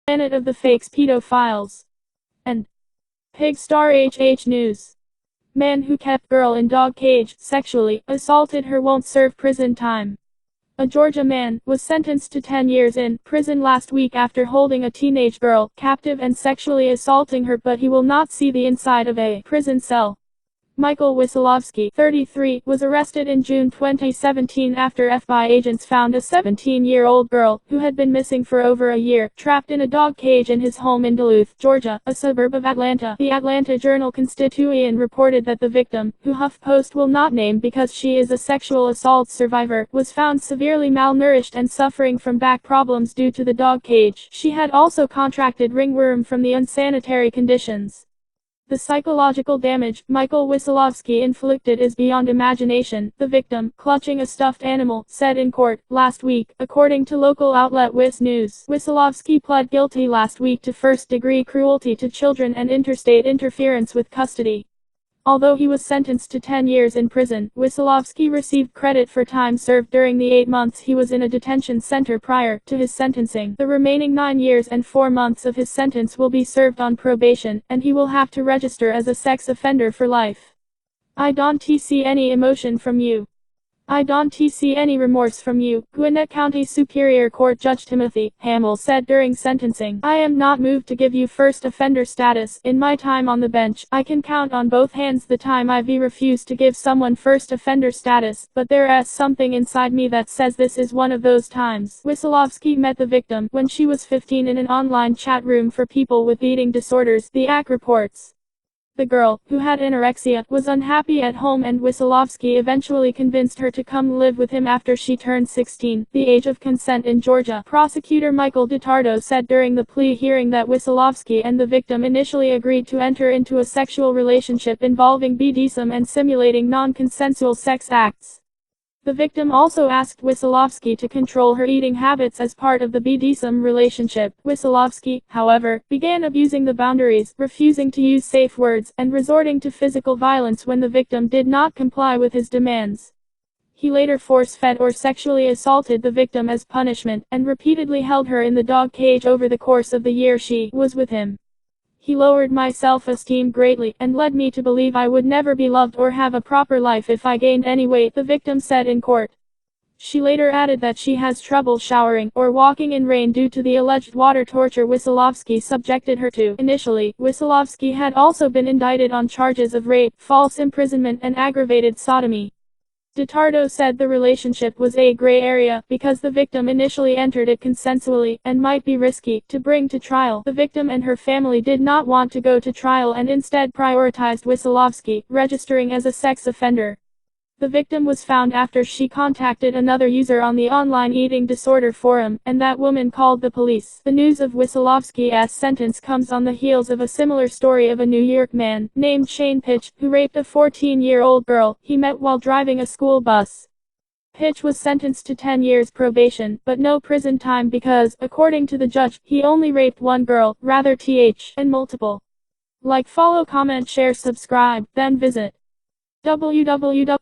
Planet of the Fakes Pedophiles. And Pig Star HH News. Man who kept girl in dog cage, sexually assaulted her won't serve prison time. A Georgia man was sentenced to 10 years in prison last week after holding a teenage girl captive and sexually assaulting her, but he will not see the inside of a prison cell. Michael Wissolowski, 33, was arrested in June 2017 after FBI agents found a 17-year-old girl, who had been missing for over a year, trapped in a dog cage in his home in Duluth, Georgia, a suburb of Atlanta. The Atlanta Journal-Constitution reported that the victim, who HuffPost will not name because she is a sexual assault survivor, was found severely malnourished and suffering from back problems due to the dog cage. She had also contracted ringworm from the unsanitary conditions. The psychological damage Michael Wissolowski inflicted is beyond imagination, the victim, clutching a stuffed animal, said in court last week, according to local outlet WIS News. Wissolowski pled guilty last week to first-degree cruelty to children and interstate interference with custody. Although he was sentenced to 10 years in prison, Wissolowski received credit for time served during the 8 months he was in a detention center prior to his sentencing. The remaining 9 years and 4 months of his sentence will be served on probation, and he will have to register as a sex offender for life. I don't see any emotion from you. I don't see any remorse from you, Gwinnett County Superior Court Judge Timothy Hamill said during sentencing. I am not moved to give you first offender status. In my time on the bench, I can count on both hands the time I've refused to give someone first offender status, but there is something inside me that says this is one of those times. Wissolowski met the victim when she was 15 in an online chat room for people with eating disorders, the AC reports. The girl, who had anorexia, was unhappy at home and Wissolowski eventually convinced her to come live with him after she turned 16, the age of consent in Georgia. Prosecutor Michael DiTardo said during the plea hearing that Wissolowski and the victim initially agreed to enter into a sexual relationship involving BDSM and simulating non-consensual sex acts. The victim also asked Wissolowski to control her eating habits as part of the BDSM relationship. Wissolowski, however, began abusing the boundaries, refusing to use safe words, and resorting to physical violence when the victim did not comply with his demands. He later force-fed or sexually assaulted the victim as punishment, and repeatedly held her in the dog cage over the course of the year she was with him. He lowered my self-esteem greatly, and led me to believe I would never be loved or have a proper life if I gained any weight, the victim said in court. She later added that she has trouble showering or walking in rain due to the alleged water torture Wissolowski subjected her to. Initially, Wissolowski had also been indicted on charges of rape, false imprisonment and aggravated sodomy. DiTardo said the relationship was a gray area, because the victim initially entered it consensually, and might be risky to bring to trial. The victim and her family did not want to go to trial and instead prioritized Wissolowski, registering as a sex offender. The victim was found after she contacted another user on the online eating disorder forum, and that woman called the police. The news of Wissolowski's sentence comes on the heels of a similar story of a New York man, named Shane Pitch, who raped a 14-year-old girl he met while driving a school bus. Pitch was sentenced to 10 years probation, but no prison time because, according to the judge, he only raped one girl, rather and multiple. Like, follow, comment, share, subscribe, then visit www.